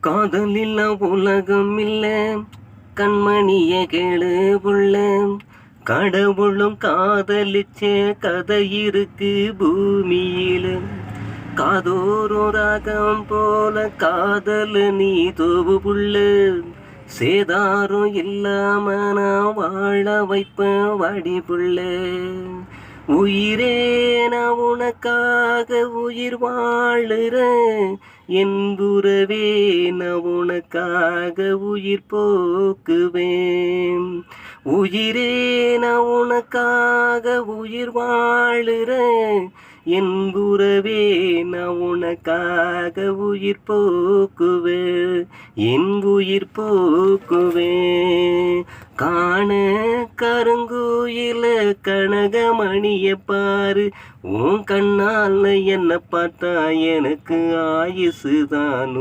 காதல் இல்ல உலகம் இல்ல, கண்மணிய கேளு புள்ள. கடவுளும் காதலிச்ச கதை இருக்கு பூமியில. காதோறும் ராகம் போல காதல் நீ தோவு புள்ள. சேதாரம் இல்லாம நான் வாழ வைப்பேன் வாடி புள்ள. உயிரே நான் உனக்காக உயிர் வாழுறேன், என் உறவே நான் உனக்காக உயிர் போக்குவேன். உயிரே நான் உனக்காக உயிர் வாழுறேன், என் உறவே நான் உனக்காக உயிர் போக்குவேன், என் உயிர் போக்குவேன். காண கருங்குயில கனகமணிய பாரு, உன் கண்ணால என்ன பார்த்தா எனக்கு ஆயுசுதான்.